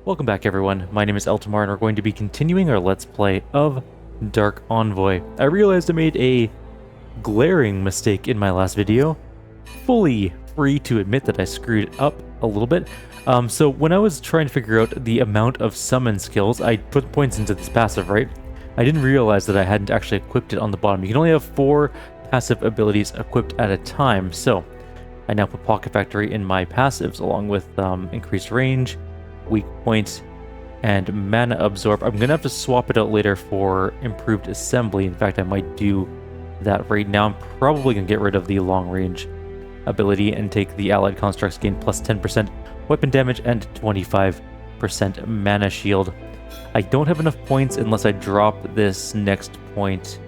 Welcome back everyone, my name is Eltimar and we're going to be continuing our Let's Play of Dark Envoy. I realized I made a glaring mistake in my last video. Fully free to admit that I screwed up a little bit. So when I was trying to figure out the amount of summon skills, I put points into this passive, right? I didn't realize that I hadn't actually equipped it on the bottom. You can only have 4 passive abilities equipped at a time, so I now put Pocket Factory in my passives along with increased range, weak point, and mana absorb. I'm gonna have to swap it out later for improved assembly. In fact, I might do that right now. I'm probably gonna get rid of the long range ability and take the allied constructs gain plus 10% weapon damage and 25% mana shield. I don't have enough points unless I drop this next point,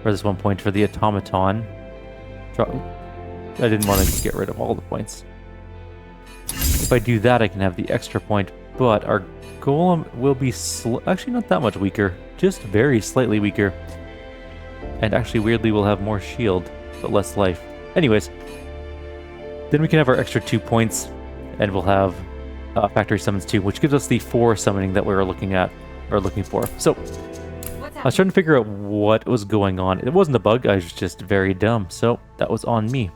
or this one point for the automaton. I didn't want to get rid of all the points. If I do that, I can have the extra point, but our golem will be actually not that much weaker, just very slightly weaker. And actually, weirdly, we'll have more shield, but less life. Anyways, then we can have our extra 2 points, and we'll have factory summons 2, which gives us the 4 summoning that we were looking at, or looking for. So, I was trying to figure out what was going on. It wasn't a bug, I was just very dumb, so that was on me.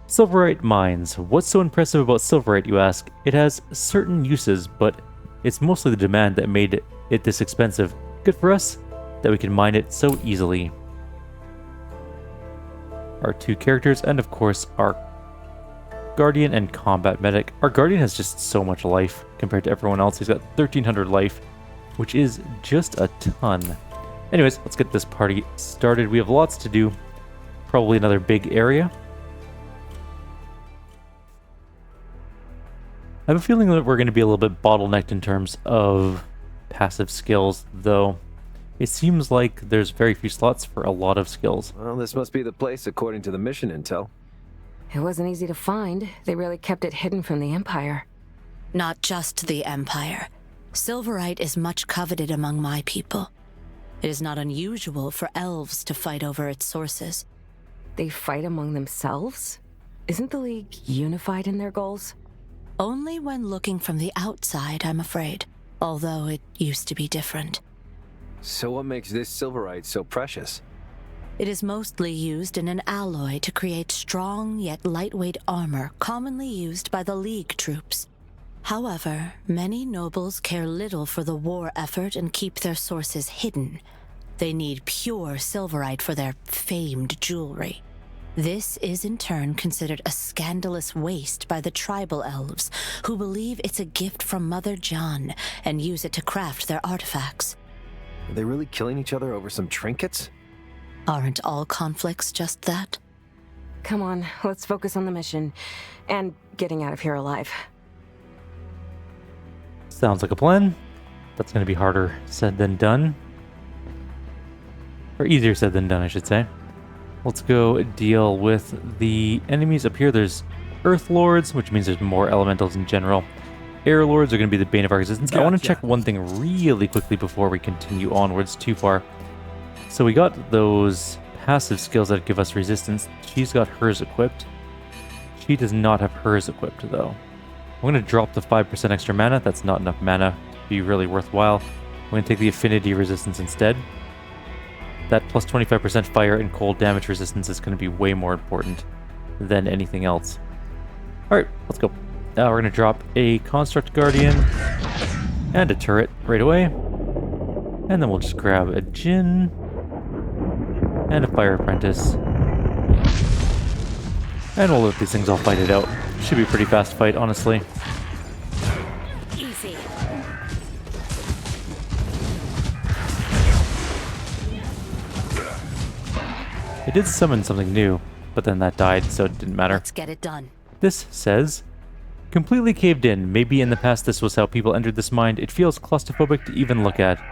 Silverite mines. What's so impressive about Silverite, you ask? It has certain uses, but it's mostly the demand that made it this expensive. Good for us that we can mine it so easily. Our 2 characters, and of course our Guardian and Combat Medic. Our Guardian has just so much life compared to everyone else. He's got 1300 life, which is just a ton. Anyways, let's get this party started. We have lots to do. Probably another big area. I have a feeling that we're going to be a little bit bottlenecked in terms of passive skills, though it seems like there's very few slots for a lot of skills. Well, this must be the place according to the mission intel. It wasn't easy to find. They really kept it hidden from the Empire. Not just the Empire. Silverite is much coveted among my people. It is not unusual for elves to fight over its sources. They fight among themselves? Isn't the League unified in their goals? Only when looking from the outside, I'm afraid. Although it used to be different. So what makes this silverite so precious? It is mostly used in an alloy to create strong yet lightweight armor commonly used by the League troops. However, many nobles care little for the war effort and keep their sources hidden. They need pure silverite for their famed jewelry. This is in turn considered a scandalous waste by the tribal elves, who believe it's a gift from Mother John and use it to craft their artifacts. Are they really killing each other over some trinkets? Aren't all conflicts just that? Come on, let's focus on the mission and getting out of here alive. Sounds like a plan. That's going to be harder said than done. Or easier said than done, I should say. Let's go deal with the enemies up here. There's Earth Lords, which means there's more elementals in general. Air Lords are going to be the bane of our existence. I want to check one thing really quickly before we continue onwards too far. So we got those passive skills that give us resistance. She's got hers equipped. She does not have hers equipped, though. I'm going to drop the 5% extra mana. That's not enough mana to be really worthwhile. I'm going to take the affinity resistance instead. That plus 25% fire and cold damage resistance is going to be way more important than anything else. Alright, let's go. Now we're going to drop a Construct Guardian and a turret right away. And then we'll just grab a Djinn and a Fire Apprentice. And we'll let these things all fight it out. Should be a pretty fast fight, honestly. Easy. I did summon something new, but then that died, so it didn't matter. Let's get it done. This says, completely caved in. Maybe in the past this was how people entered this mine. It feels claustrophobic to even look at.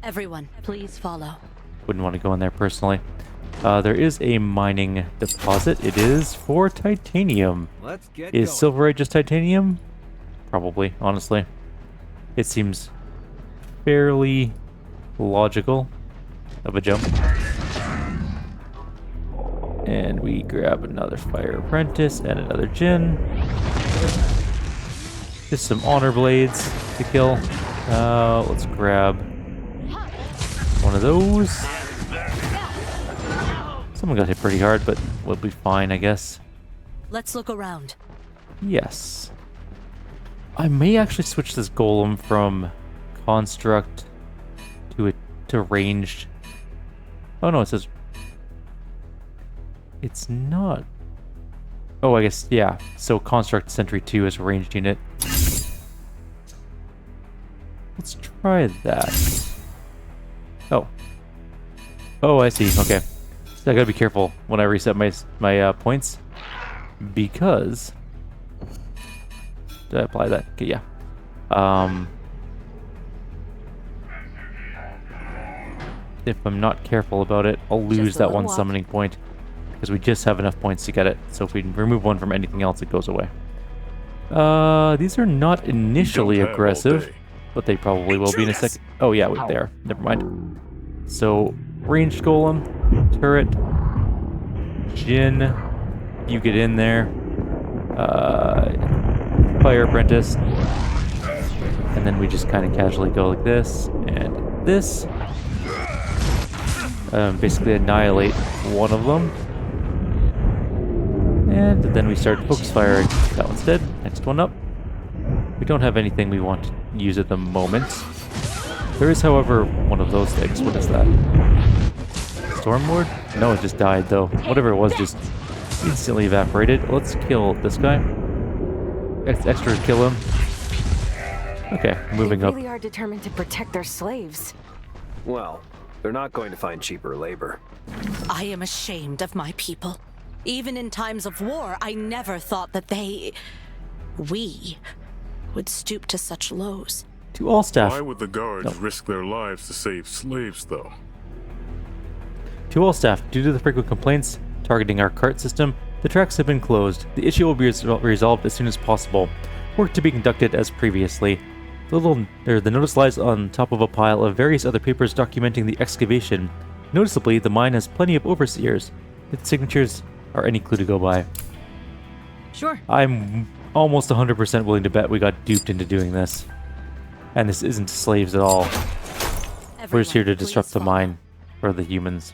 Everyone, please follow. Wouldn't want to go in there personally. There is a mining deposit. It is for titanium. Let's get Is going. silverite just titanium? Probably, honestly. It seems fairly logical of a jump. And we grab another Fire Apprentice and another Djinn. Just some honor blades to kill. Let's grab one of those. Someone got hit pretty hard, but we'll be fine, I guess. Let's look around. Yes. I may actually switch this golem from construct to ranged. Oh no, it says it's not. Oh, I guess yeah. So construct sentry 2 is a ranged unit. Let's try that. Oh. Oh, I see. Okay. So I gotta be careful when I reset my points because. Did I apply that? Okay, yeah. If I'm not careful about it, I'll lose that one summoning point because we just have enough points to get it. So if we remove one from anything else, it goes away. These are not initially aggressive, but they probably will be in a second. Oh yeah, wait, there. Never mind. So ranged golem, turret, Jin, you get in there. Fire apprentice, and then we just kind of casually go like this and this. Basically annihilate one of them, and then we start focus firing. That one's dead. Next one up. We don't have anything we want to use at the moment. There is, however, one of those things. What is that? Storm Lord? No, it just died though. Whatever it was just instantly evaporated. Let's kill this guy. Extra kill him. Okay, moving up. They really are determined to protect their slaves. Well, they're not going to find cheaper labor. I am ashamed of my people. Even in times of war, I never thought that we would stoop to such lows. To all staff. Why would the guards risk their lives to save slaves, though? To all staff, due to the frequent complaints targeting our cart system, the tracks have been closed. The issue will be resolved as soon as possible. Work to be conducted as previously. The notice lies on top of a pile of various other papers documenting the excavation. Noticeably, the mine has plenty of overseers. Its signatures are any clue to go by. Sure. I'm almost 100% willing to bet we got duped into doing this. And this isn't slaves at all. We're just here to disrupt the mine for the humans.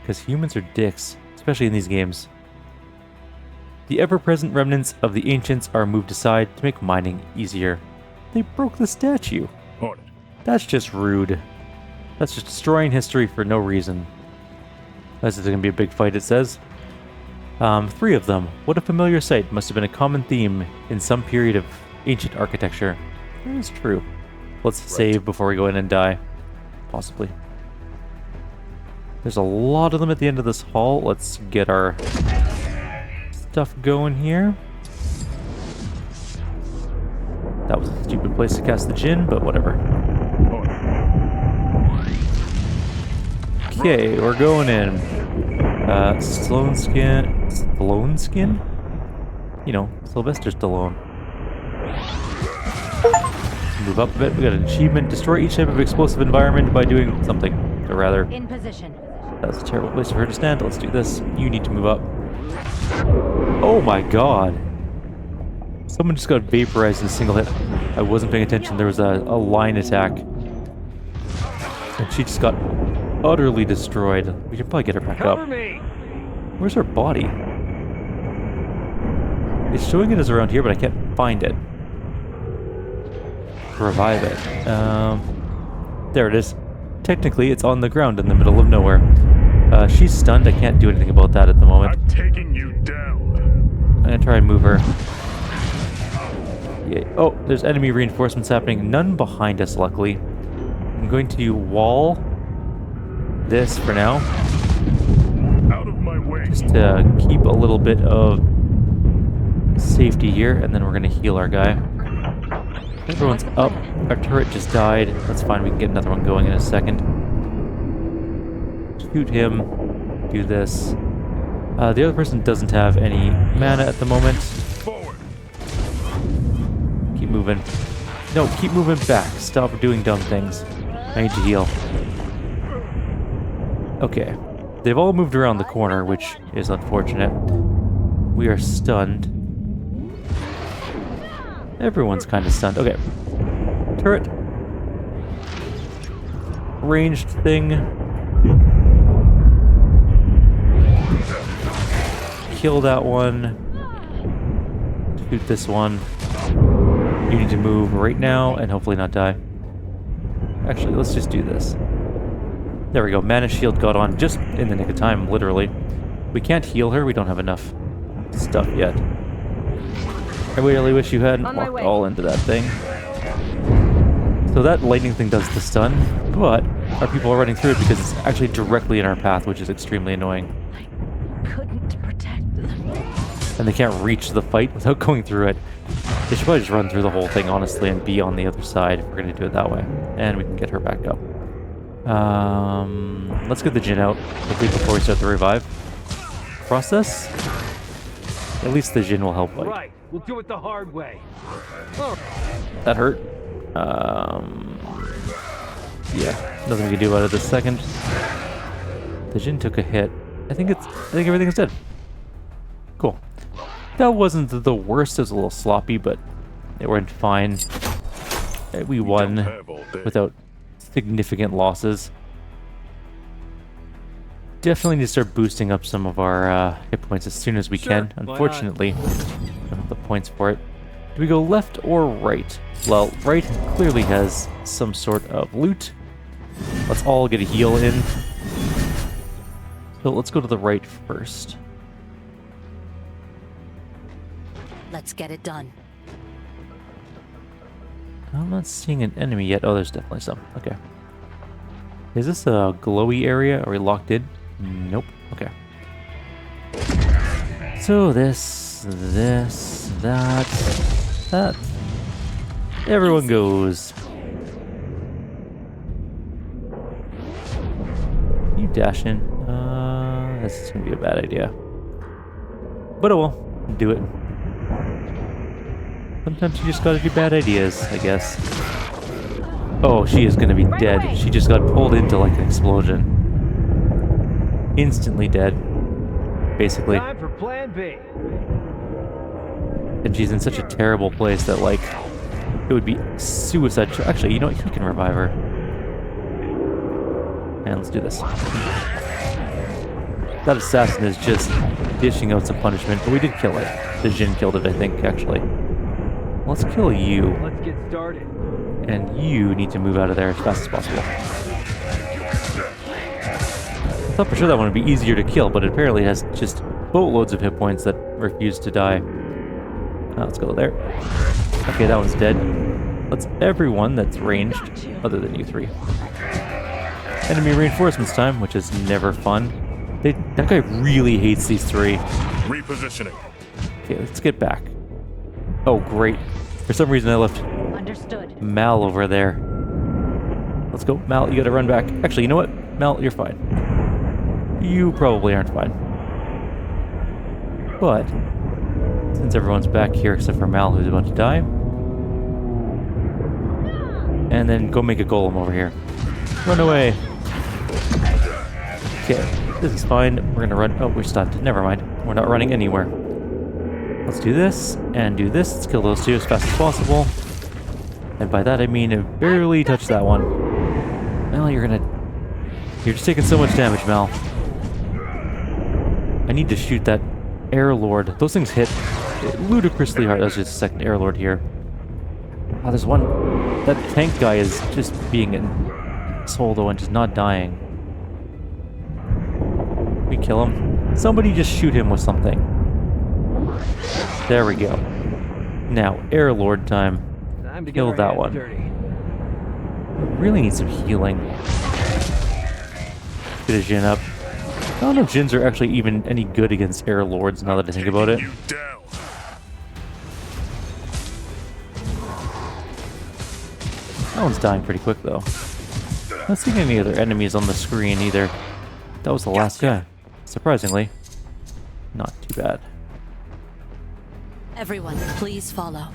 Because humans are dicks, especially in these games. The ever-present remnants of the ancients are moved aside to make mining easier. They broke the statue. On it. That's just rude. That's just destroying history for no reason. This is going to be a big fight, it says. 3 of them. What a familiar sight. Must have been a common theme in some period of ancient architecture. That is true. Let's save before we go in and die. Possibly. There's a lot of them at the end of this hall. Let's get our stuff going here. That was a stupid place to cast the Jinn, but whatever. Okay, we're going in. Sloan skin? You know, Sylvester Stallone. Move up a bit. We got an achievement. Destroy each type of explosive environment by doing something. Or rather, In position. that's a terrible place for her to stand. Let's do this. You need to move up. Oh my god. Someone just got vaporized in a single hit. I wasn't paying attention. There was a line attack. And she just got utterly destroyed. We should probably get her back up. Where's her body? It's showing it as around here, but I can't find it. Revive it. There it is. Technically, it's on the ground in the middle of nowhere. She's stunned. I can't do anything about that at the moment. I'm taking you down. I'm gonna try and move her. Yeah. Oh, there's enemy reinforcements happening. None behind us, luckily. I'm going to wall this for now. Out of my way. Just to keep a little bit of safety here, and then we're gonna heal our guy. Everyone's up. Our turret just died. That's fine, we can get another one going in a second. Shoot him. Do this. The other person doesn't have any mana at the moment. Forward. Keep moving. No, keep moving back. Stop doing dumb things. I need to heal. Okay. They've all moved around the corner, which is unfortunate. We are stunned. Everyone's kind of stunned. Okay. Turret. Ranged thing. Kill that one. Shoot this one. You need to move right now and hopefully not die. Actually, let's just do this. There we go. Mana shield got on just in the nick of time, literally. We can't heal her. We don't have enough stuff yet. I really wish you hadn't walked all into that thing. So that lightning thing does the stun, but our people are running through it because it's actually directly in our path, which is extremely annoying. I couldn't protect them. And they can't reach the fight without going through it. They should probably just run through the whole thing, honestly, and be on the other side if we're going to do it that way. And we can get her back up. Let's get the Jinn out quickly before we start the revive process. At least the Jinn will help. Like, Right, we'll do it the hard way. that hurt. Yeah, nothing we can do about it this second. The Jinn took a hit. I think everything's dead. Cool. That wasn't the worst. It was a little sloppy, but it went fine. We won without significant losses. Definitely need to start boosting up some of our hit points as soon as we can. Unfortunately, I don't have the points for it. Do we go left or right? Well, right clearly has some sort of loot. Let's all get a heal in. So let's go to the right first. Let's get it done. I'm not seeing an enemy yet. Oh, there's definitely some. Okay. Is this a glowy area? Are we locked in? Nope. Okay. So this, that. Everyone goes. You dash in. This is gonna be a bad idea. But oh well. Do it. Sometimes you just gotta do bad ideas, I guess. Oh, she is gonna be dead. She just got pulled into like an explosion. Instantly dead. Basically. Time for plan B. And she's in such a terrible place that, like, it would be suicide. Actually, you know what? You can revive her. And let's do this. That assassin is just dishing out some punishment, but we did kill it. The Jinn killed it, I think, actually. Let's kill you. Let's get started. And you need to move out of there as fast as possible. I thought for sure that one would be easier to kill, but it apparently has just boatloads of hit points that refuse to die. Let's go there. Okay, that one's dead. Let's everyone that's ranged, other than you three. Enemy reinforcements time, which is never fun. That guy really hates these three. Repositioning. Okay, let's get back. Oh, great. For some reason I left Understood. Mal over there. Let's go. Mal, you gotta run back. Actually, you know what? Mal, you're fine. You probably aren't fine. But since everyone's back here except for Mal, who's about to die. And then go make a golem over here. Run away. Okay, this is fine. We're gonna run. Oh, we're stunned. Never mind. We're not running anywhere. Let's do this and do this. Let's kill those two as fast as possible. And by that I mean barely touch that one. Mal, you're just taking so much damage, Mal. I need to shoot that Air Lord. Those things hit ludicrously hard. That's just a second Air Lord here. Oh, there's one. That tank guy is just being an asshole though and just not dying. We kill him. Somebody just shoot him with something. There we go. Now, Air Lord time. Time to Kill get our that hands one. dirty. Really need some healing. Get a Jinn up. I don't know if Jinns are actually even any good against Air Lords now that I think about it. You down. That one's dying pretty quick though. Not seeing any other enemies on the screen either. That was the last guy. Surprisingly. Not too bad. Everyone, please follow.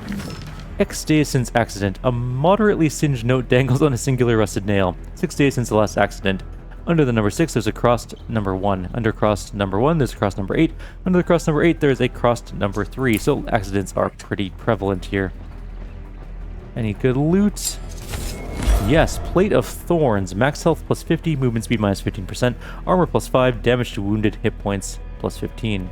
X days since accident. A moderately singed note dangles on a singular rusted nail. 6 days since the last accident. Under the number 6, there's a crossed number 1. Under crossed number 1, there's a crossed number 8. Under the crossed number 8, there's a crossed number 3. So accidents are pretty prevalent here. Any good loot? Yes, Plate of Thorns. Max health plus 50, movement speed minus 15%, armor plus 5, damage to wounded hit points plus 15.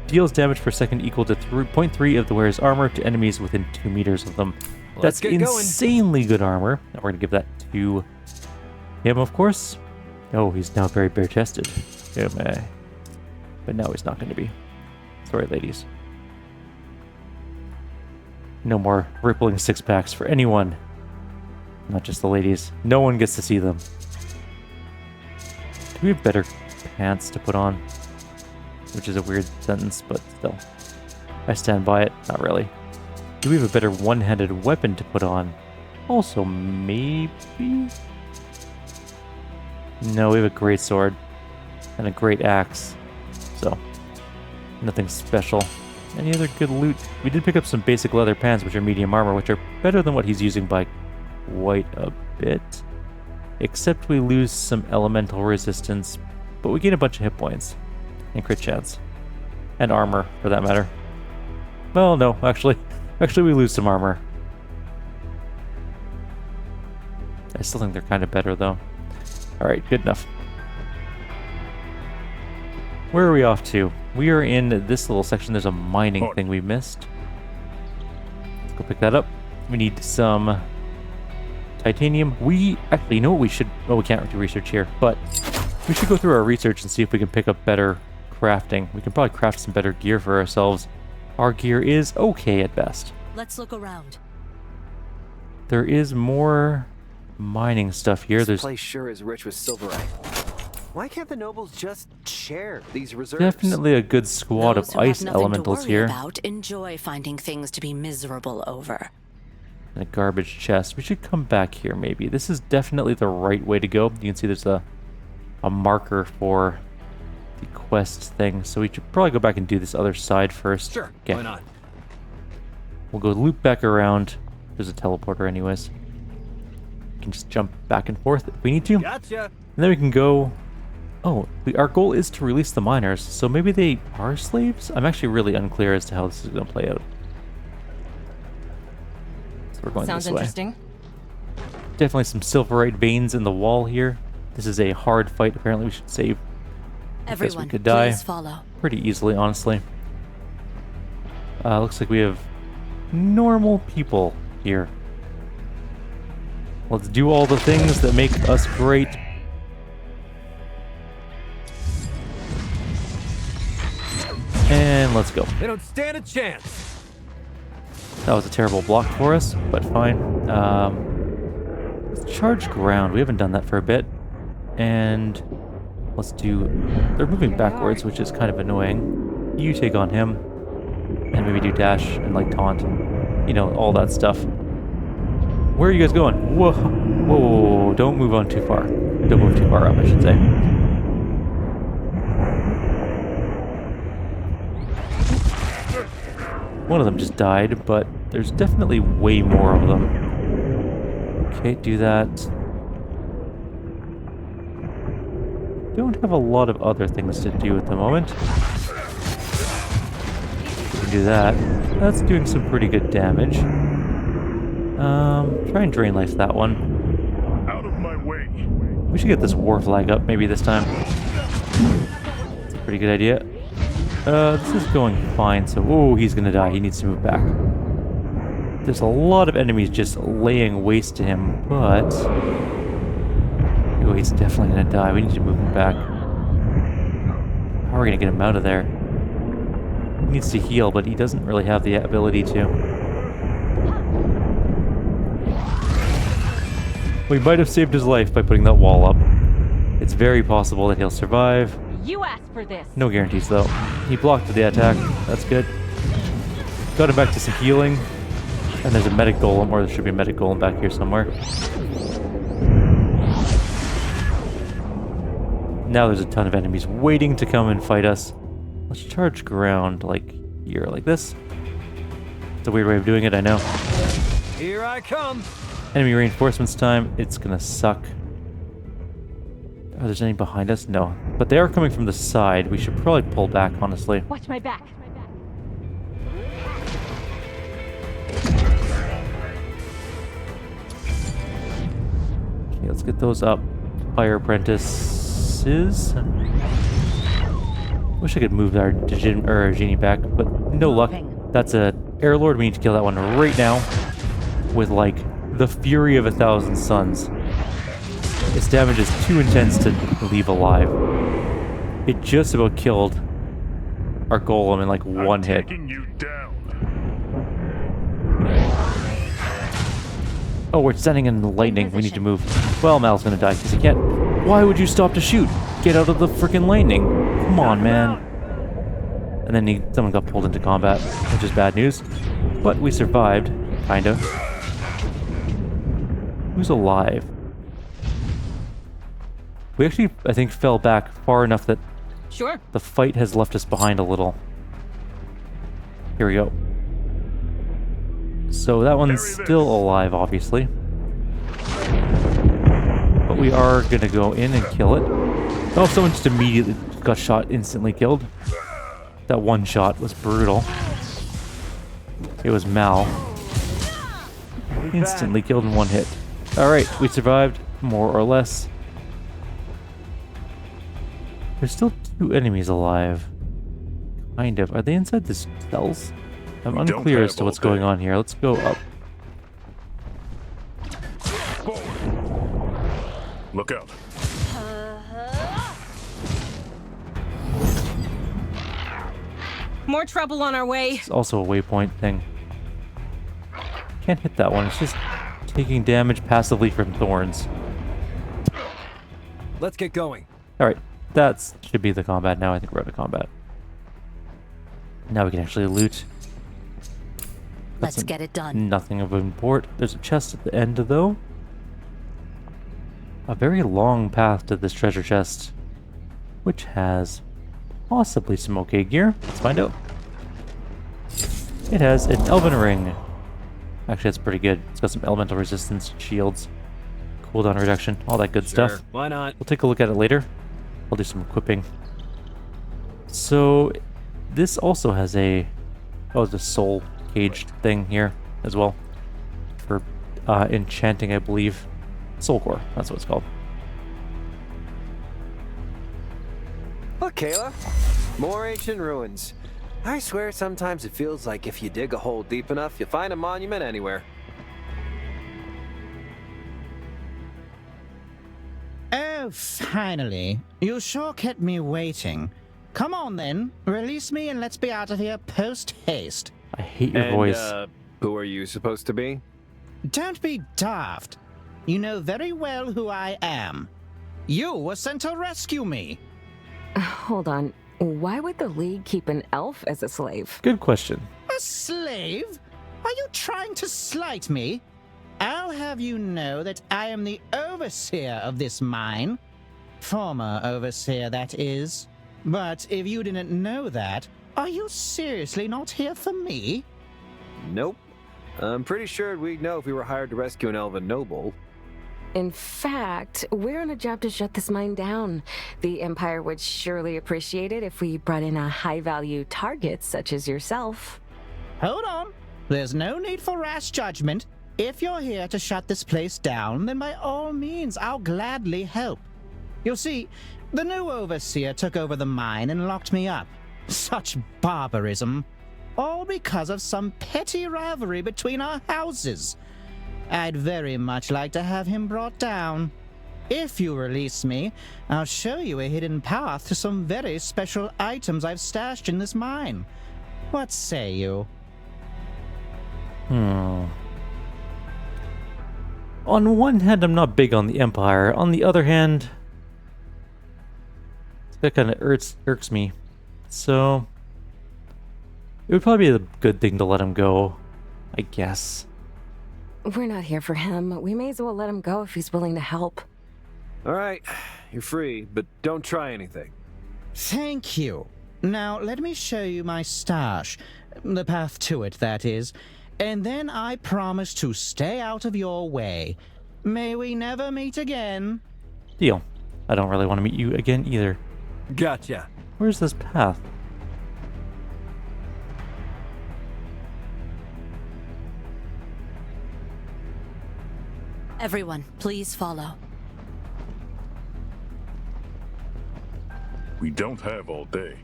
Deals damage per second equal to 3.3 of the wearer's armor to enemies within 2 meters of them. Let's That's get going. insanely good armor. We're going to give that to him, of course. Oh, he's now very bare-chested. But now he's not going to be. Sorry, ladies. No more rippling six-packs for anyone. Not just the ladies. No one gets to see them. Do we have better pants to put on? Which is a weird sentence, but still. I stand by it. Not really. Do we have a better one-handed weapon to put on? Also, maybe? No, we have a great sword. And a great axe. So, nothing special. Any other good loot? We did pick up some basic leather pants, which are medium armor, which are better than what he's using by quite a bit. Except we lose some elemental resistance, but we gain a bunch of hit points. And crit chance. And armor, for that matter. Well, no, actually we lose some armor. I still think they're kind of better, though. Alright, good enough. Where are we off to? We are in this little section. There's a mining thing we missed. Let's go pick that up. We need some titanium. We actually, you know what we should... Oh, we can't do research here, but we should go through our research and see if we can pick up better crafting. We can probably craft some better gear for ourselves. Our gear is okay at best. Let's look around. There is more mining stuff here. This There's place sure is rich with silverite. Why can't the nobles just share these reserves? definitely a good squad Those of who have ice nothing elementals to worry here. about enjoy finding things to be miserable over. And a garbage chest. We should come back here, maybe. This is definitely the right way to go. You can see there's a marker for the quest thing, so we should probably go back and do this other side first. Sure, Okay. why not? We'll go loop back around. There's a teleporter anyways. We can just jump back and forth if we need to. Gotcha. And then we can go... Oh, our goal is to release the miners, so maybe they are slaves? I'm actually really unclear as to how this is going to play out. So we're going Sounds this way. interesting. Definitely some silverite veins in the wall here. This is a hard fight. Apparently we should save. Guess we Everyone, could die please follow. pretty easily, honestly. Looks like we have normal people here. Let's do all the things that make us great. And let's go. They don't stand a chance. That was a terrible block for us, but fine. Let's charge ground. We haven't done that for a bit. And let's do... They're moving backwards, which is kind of annoying. You take on him. And maybe do dash and like taunt. You know, all that stuff. Where are you guys going? Whoa. Whoa, whoa, whoa. Don't move on too far. Don't move too far up, I should say. One of them just died, but there's definitely way more of them. Okay, do that. Don't have a lot of other things to do at the moment. We can do that. That's doing some pretty good damage. Try and drain life that one. Out of my way. We should get this war flag up maybe this time. It's a pretty good idea. This is going fine, so... Oh, he's gonna die. He needs to move back. There's a lot of enemies just laying waste to him, but... Oh, he's definitely gonna die. We need to move him back. How are we gonna get him out of there? He needs to heal, but he doesn't really have the ability to. We might have saved his life by putting that wall up. It's very possible that he'll survive. You asked for this. No guarantees, though. He blocked the attack. That's good. Got him back to some healing. And there's a medic golem, or there should be a medic golem back here somewhere. Now there's a ton of enemies waiting to come and fight us. Let's charge ground, like here, like this. It's a weird way of doing it, I know. Here I come. Enemy reinforcements time. It's gonna suck. Are there any behind us? No. But they are coming from the side. We should probably pull back, honestly. Watch my back. Okay, let's get those up. Fire apprentices. Wish I could move our genie back, but no luck. That's a air lord. We need to kill that one right now with like the fury of 1,000 suns. Its damage is too intense to leave alive. It just about killed our golem in like one hit. Taking you down. Oh, we're sending in the lightning. We need to move. Well, Mal's gonna die because he can't. Why would you stop to shoot? Get out of the freaking lightning. Come on, man. And then someone got pulled into combat, which is bad news. But we survived, kind of. Who's alive? We actually, I think, fell back far enough that the fight has left us behind a little. Here we go. So that one's still alive, obviously. But we are going to go in and kill it. Oh, someone just immediately got shot, instantly killed. That one shot was brutal. It was Mal. Instantly killed in one hit. Alright, we survived, more or less. There's still 2 enemies alive. Kind of. Are they inside the cells? I'm unclear as to what's going on here. Let's go up. Look out. More trouble on our way. It's also a waypoint thing. Can't hit that one. It's just taking damage passively from thorns. Let's get going. Alright, that should be the combat now. I think we're out of combat. Now we can actually loot. Let's get it done. Nothing of import. There's a chest at the end, though. A very long path to this treasure chest, which has possibly some okay gear. Let's find out. It has an elven ring. Actually, that's pretty good. It's got some elemental resistance, shields, cooldown reduction, all that good stuff. Why not? We'll take a look at it later. I'll do some equipping. So, this also has the soul cage thing here as well. For enchanting, I believe. Soul core, that's what it's called. Look, Kayla. More ancient ruins. I swear sometimes it feels like if you dig a hole deep enough, you find a monument anywhere. Oh, finally. You sure kept me waiting. Come on then, release me and let's be out of here post-haste. I hate your voice. Who are you supposed to be? Don't be daft. You know very well who I am. You were sent to rescue me. Hold on. Why would the League keep an elf as a slave? Good question. A slave? Are you trying to slight me? I'll have you know that I am the overseer of this mine. Former overseer, that is. But if you didn't know that, are you seriously not here for me? Nope. I'm pretty sure we'd know if we were hired to rescue an elven noble. In fact, we're on a job to shut this mine down. The Empire would surely appreciate it if we brought in a high-value target such as yourself. Hold on. There's no need for rash judgment. If you're here to shut this place down, then by all means, I'll gladly help. You'll see, the new overseer took over the mine and locked me up. Such barbarism. All because of some petty rivalry between our houses. I'd very much like to have him brought down. If you release me, I'll show you a hidden path to some very special items I've stashed in this mine. What say you? On one hand, I'm not big on the Empire. On the other hand, that kind of irks me. So, it would probably be a good thing to let him go, I guess. We're not here for him. We may as well let him go if he's willing to help. All right, you're free, but don't try anything. Thank you. Now, let me show you my stash. The path to it, that is. And then I promise to stay out of your way. May we never meet again. Deal. I don't really want to meet you again either. Gotcha. Where's this path? Everyone, please follow. We don't have all day.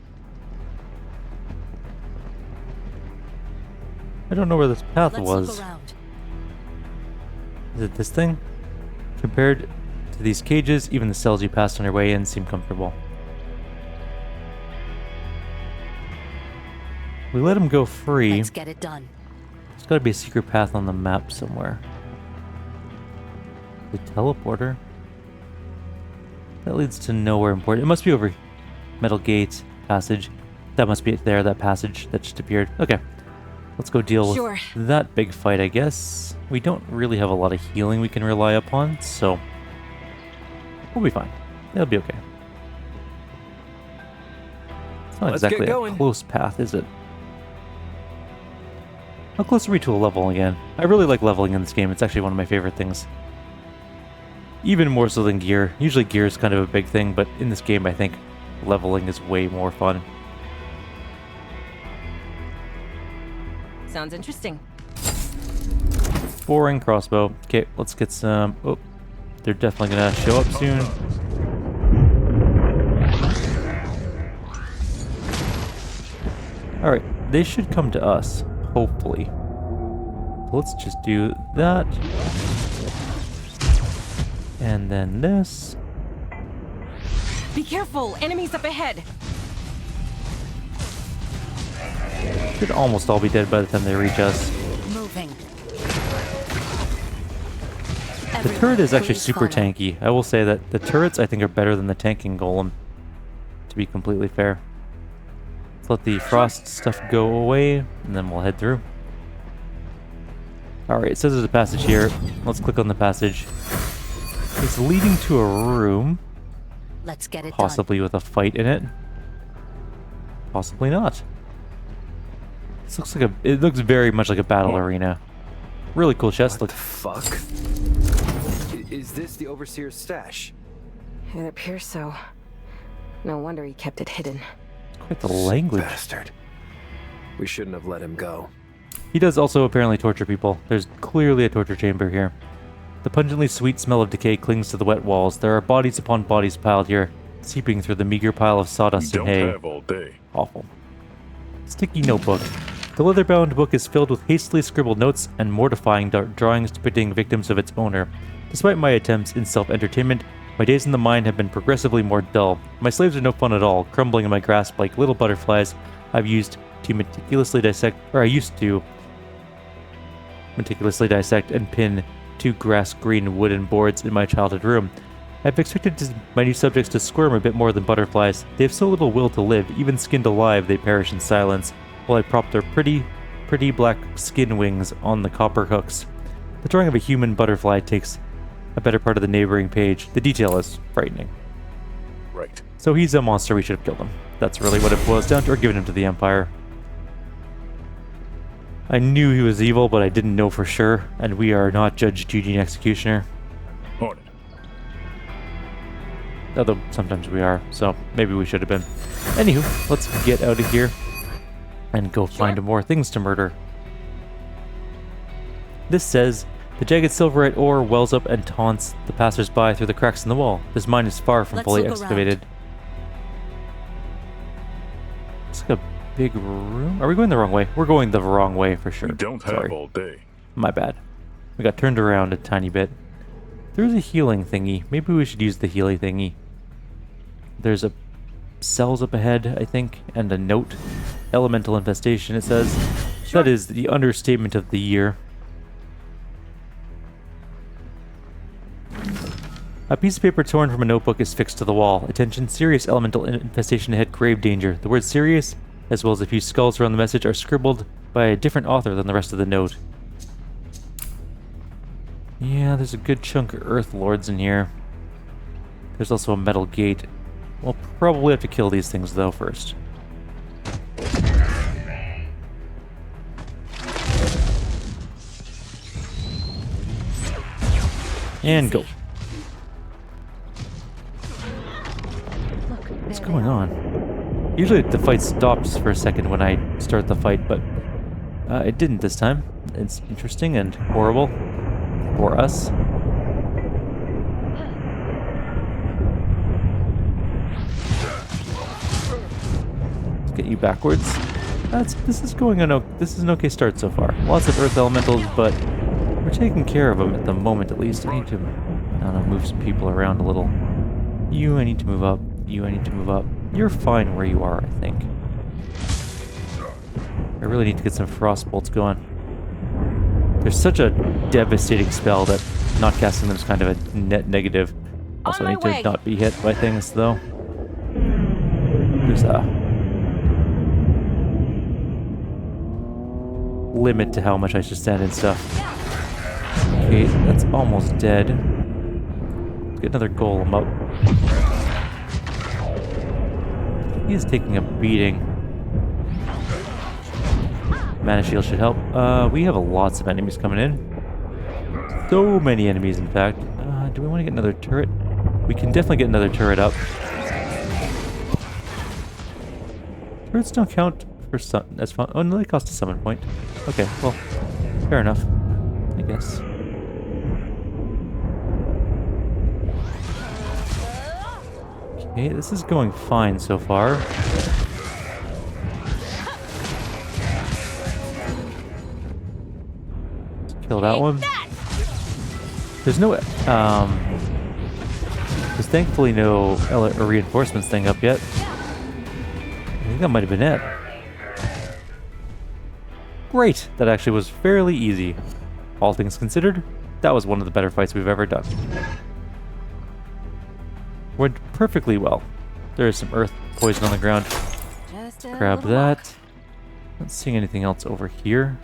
I don't know where this path Let's was. look around. Is it this thing? Compared to these cages, even the cells you passed on your way in seem comfortable. We let him go free. Let's get it done. There's got to be a secret path on the map somewhere. The teleporter? That leads to nowhere important. It must be over here. Metal gate, passage. That must be it there, that passage that just appeared. Okay. Let's go deal Sure. with that big fight, I guess. We don't really have a lot of healing we can rely upon, so we'll be fine. It'll be okay. It's not Let's get exactly a going. close path, is it? How close are we to a level again? I really like leveling in this game. It's actually one of my favorite things. Even more so than gear. Usually gear is kind of a big thing, but in this game I think leveling is way more fun. Sounds interesting. Boring crossbow. Okay, let's get some... Oh, they're definitely gonna show up soon. Alright, they should come to us, hopefully. Let's just do that. And then this. Be careful! Enemies up ahead! Should almost all be dead by the time they reach us. Moving. The turret is actually super tanky. I will say that the turrets I think are better than the tanking golem, to be completely fair. Let's let the frost stuff go away, and then we'll head through. Alright, it says there's a passage here. Let's click on the passage. It's leading to a room, Let's get it possibly with a fight in it. Possibly not. This looks like it looks very much like a battle arena. Really cool chest. What Look, the fuck? Is this the Overseer's stash? It appears so. No wonder he kept it hidden. quite the language. Bastard. We shouldn't have let him go. He does also apparently torture people. There's clearly a torture chamber here. The pungently sweet smell of decay clings to the wet walls. There are bodies upon bodies piled here, seeping through the meager pile of We sawdust and don't hay. have all day. Awful. Sticky notebook. The leather-bound book is filled with hastily scribbled notes and mortifying drawings depicting victims of its owner. Despite my attempts in self-entertainment, my days in the mine have been progressively more dull. My slaves are no fun at all, crumbling in my grasp like little butterflies I used to meticulously dissect and pin 2 grass-green wooden boards in my childhood room. I've expected my new subjects to squirm a bit more than butterflies. They have so little will to live, even skinned alive they perish in silence, while I prop their pretty black skin wings on the copper hooks. The drawing of a human butterfly takes a better part of the neighboring page. The detail is frightening. Right. So he's a monster, we should have killed him. That's really what it boils down to, or given him to the Empire. I knew he was evil, but I didn't know for sure, and we are not Judge, Judy, and Executioner. On it. Although sometimes we are, so maybe we should have been. Anywho, let's get out of here and go find more things to murder. This says, the jagged silverite ore wells up and taunts the passers-by through the cracks in the wall. This mine is far from Let's fully look around. excavated. It's like a big room. Are we going the wrong way? We're going the wrong way for sure. We don't have Sorry. all day. My bad. We got turned around a tiny bit. There's a healing thingy. Maybe we should use the healing thingy. There's a cells up ahead, I think, and a note. Elemental infestation, it says. That is the understatement of the year. A piece of paper torn from a notebook is fixed to the wall. Attention, serious elemental infestation ahead, grave danger. The word serious, as well as a few skulls around the message, are scribbled by a different author than the rest of the note. Yeah, there's a good chunk of Earth Lords in here. There's also a metal gate. We'll probably have to kill these things, though, first. And go. What's going on? Usually the fight stops for a second when I start the fight, but it didn't this time. It's interesting and horrible for us. get you backwards. This is going on. This is an okay start so far. Lots of earth elementals, but we're taking care of them at the moment, at least. I need to, I don't know, move some people around a little. You, I need to move up. You, I need to move up. You're fine where you are, I think. I really need to get some frost bolts going. There's such a devastating spell that not casting them is kind of a net negative. Also, I need to not be hit by things, though. There's a limit to how much I should stand in stuff. Okay, that's almost dead. Let's get another golem up. He is taking a beating. Mana shield should help. We have lots of enemies coming in. So many enemies, in fact. Do we want to get another turret? We can definitely get another turret up. Turrets don't count for sun. That's fun. Oh no, they cost a summon point. Okay, well, fair enough, I guess. Okay, this is going fine so far. Let's kill that one. There's no, there's thankfully no reinforcements thing up yet. I think that might have been it. Great! That actually was fairly easy. All things considered, that was one of the better fights we've ever done. Went perfectly well. There is some earth poison on the ground. Grab that. Not seeing anything else over here.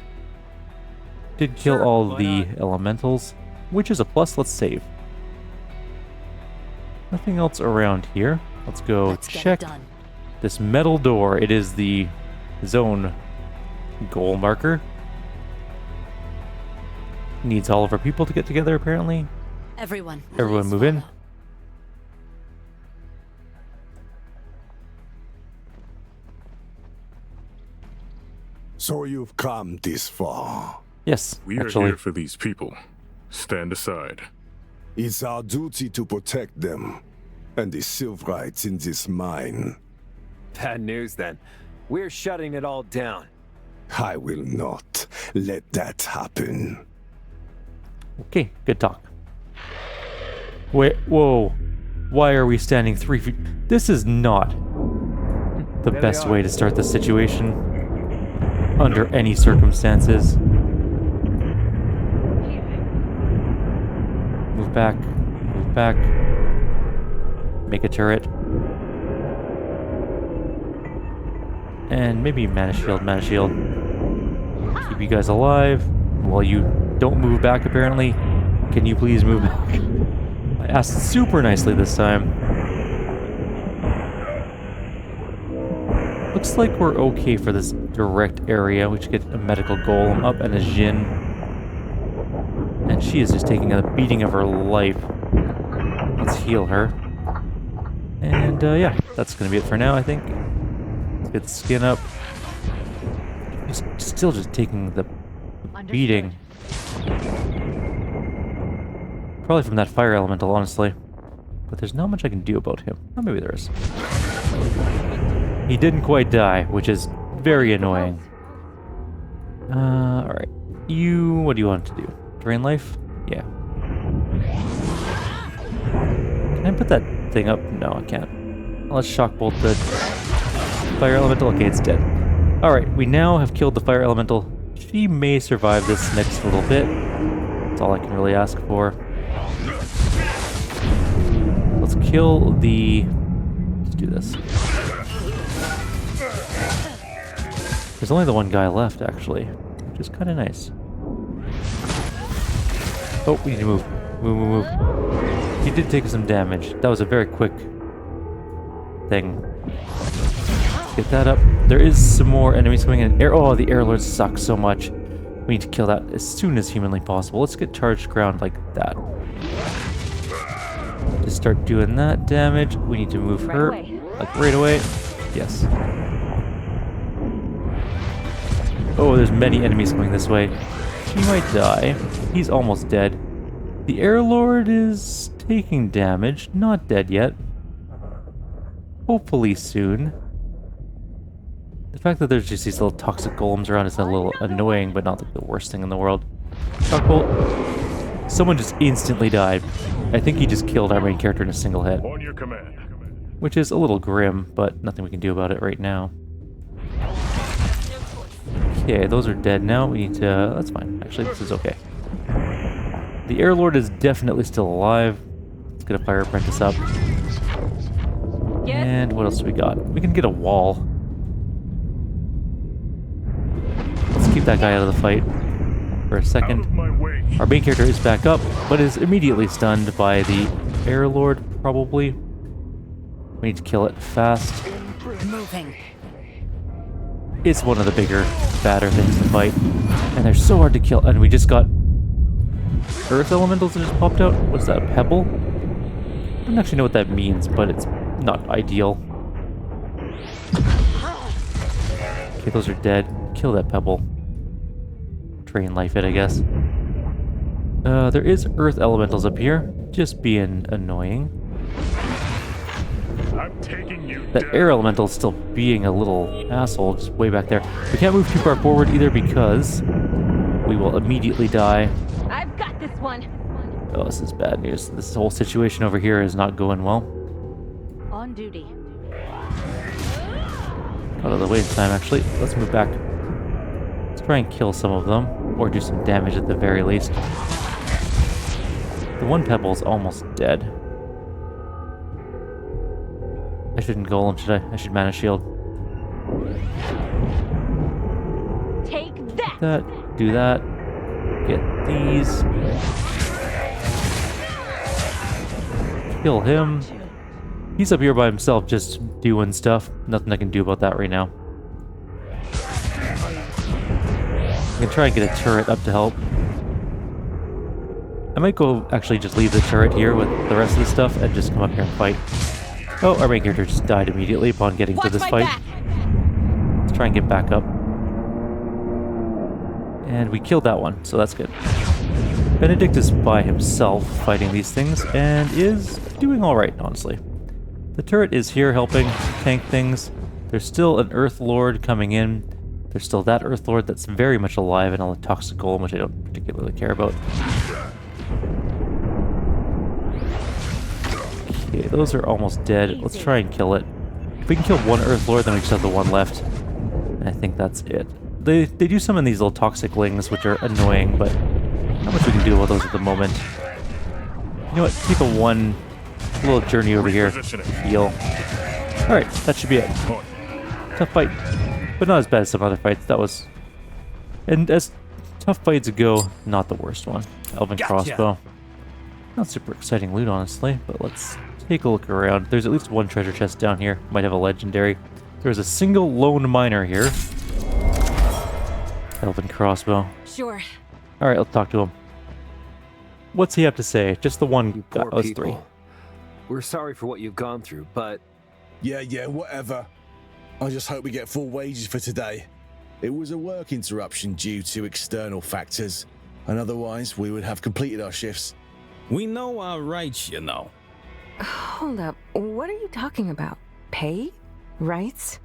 Did kill all the elementals, which is a plus. Let's save. Nothing else around here. Let's go check this metal door. It is the zone goal marker. Needs all of our people to get together, apparently. Everyone move in. So you've come this far. Yes, We are actually. here for these people. Stand aside. It's our duty to protect them and the silverites in this mine. Bad news then. We're shutting it all down. I will not let that happen. Okay, good talk. Wait, whoa. Why are we standing 3 feet? This is not the best way to start the situation under any circumstances. Move back. Move back. Make a turret. And maybe mana shield, mana shield. Keep you guys alive while you don't move back, apparently. Can you please move back? I asked super nicely this time. Looks like we're okay for this direct area. We should get a medical golem up and a Jin. And she is just taking a beating of her life. Let's heal her. And yeah, that's gonna be it for now, I think. Let's get the skin up. He's still just taking the beating. Probably from that fire elemental, honestly. But there's not much I can do about him. Oh, maybe there is. He didn't quite die, which is very annoying. Alright. What do you want to do? Drain life? Yeah. Can I put that thing up? No, I can't. Let's shock bolt the fire elemental. Okay, it's dead. Alright, we now have killed the fire elemental. She may survive this next little bit. That's all I can really ask for. Let's kill the... Let's do this. There's only the one guy left, actually, which is kind of nice. Oh, we need to move. Move. He did take some damage. That was a very quick thing. Let's get that up. There is some more enemies coming in. Oh, the air lords suck so much. We need to kill that as soon as humanly possible. Let's get charged ground like that. To start doing that damage, we need to move her like right away. Yes. Oh, there's many enemies coming this way. She might die. He's almost dead. The Air Lord is taking damage. Not dead yet. Hopefully soon. The fact that there's just these little toxic golems around is a little annoying, but not like the worst thing in the world. Shockbolt. Someone just instantly died. I think he just killed our main character in a single hit. On your command. Which is a little grim, but nothing we can do about it right now. Okay, those are dead now. We need to... that's fine. Actually, this is okay. The Air Lord is definitely still alive. Let's get a Fire Apprentice up. And what else do we got? We can get a wall. Let's keep that guy out of the fight for a second. Our main character is back up, but is immediately stunned by the Air Lord, probably. We need to kill it fast. Moving. It's one of the bigger, badder things to fight. And they're so hard to kill. And we just got Earth Elementals that just popped out. What's that, a pebble? I don't actually know what that means, but it's not ideal. Okay, those are dead. Kill that pebble. Drain life it, I guess. There is Earth Elementals up here. Just being annoying. I'm taking you That down. Air Elemental is still being a little asshole, just way back there. We can't move too far forward either because we will immediately die. I've got this one. Oh, this is bad news. This whole situation over here is not going well. On duty. Out of the way in time, actually. Let's move back. Let's try and kill some of them, or do some damage at the very least. The one pebble's almost dead. I shouldn't golem, should I? I should mana shield. Take that. That, do that. Get these. Kill him. He's up here by himself just doing stuff. Nothing I can do about that right now. I can try and get a turret up to help. I might go actually just leave the turret here with the rest of the stuff and just come up here and fight. Oh, our main character just died immediately upon getting to this fight. Let's try and get back up. And we killed that one, so that's good. Benedict is by himself fighting these things and is doing alright, honestly. The turret is here helping tank things. There's still an Earth Lord coming in. There's still that Earth Lord that's very much alive and a toxic golem, which I don't particularly care about. Okay, those are almost dead. Let's try and kill it. If we can kill one Earth Lord, then we just have the one left. And I think that's it. They do summon these little toxic lings, which are annoying, but not much we can do about those at the moment. You know what? Take a one little journey over here. Heal. Alright, that should be it. Tough fight. But not as bad as some other fights. That was... and as tough fights go, not the worst one. Elven crossbow. Not super exciting loot, honestly, but let's take a look around. There's at least one treasure chest down here. Might have a legendary. There's a single lone miner here. Elven crossbow. Sure. Alright, let's talk to him. What's he have to say? Just the one guy. Poor Oh, it's three. people. We're sorry for what you've gone through, but Yeah, whatever. I just hope we get full wages for today. It was a work interruption due to external factors, and otherwise we would have completed our shifts. We know our rights, you know. Hold up. What are you talking about? Pay? Rights?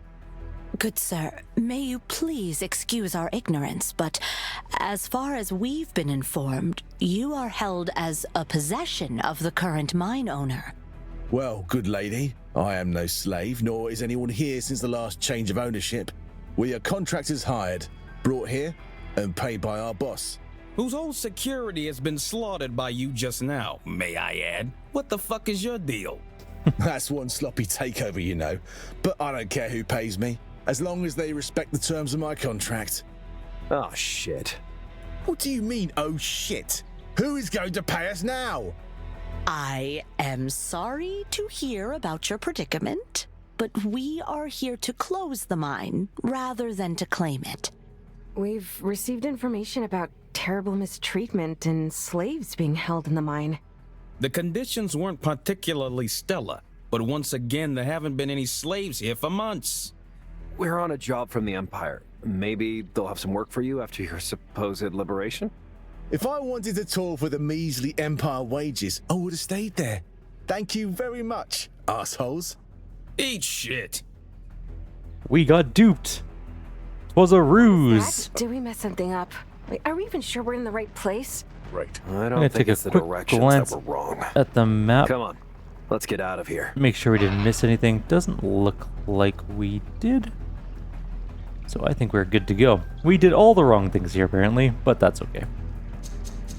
Good sir, may you please excuse our ignorance, but as far as we've been informed, you are held as a possession of the current mine owner. Well, good lady, I am no slave, nor is anyone here since the last change of ownership. We are contractors hired, brought here, and paid by our boss. Whose whole security has been slaughtered by you just now, may I add? What the fuck is your deal? That's one sloppy takeover, you know, but I don't care who pays me, as long as they respect the terms of my contract. oh shit. What do you mean, oh shit? Who is going to pay us now? I am sorry to hear about your predicament, but we are here to close the mine rather than to claim it. We've received information about terrible mistreatment and slaves being held in the mine. The conditions weren't particularly stellar, but once again, there haven't been any slaves here for months. We're on a job from the Empire. Maybe they'll have some work for you after your supposed liberation? If I wanted to tour for the measly Empire wages, I would have stayed there. Thank you very much, assholes. Eat shit. We got duped. 'Twas a ruse. Did we mess something up? Wait, are we even sure we're in the right place? Right. I gonna don't take think a it's the quick directions glance that were wrong. At the map. Come on, let's get out of here. Make sure we didn't miss anything. Doesn't look like we did. So I think we're good to go. We did all the wrong things here apparently, but that's okay.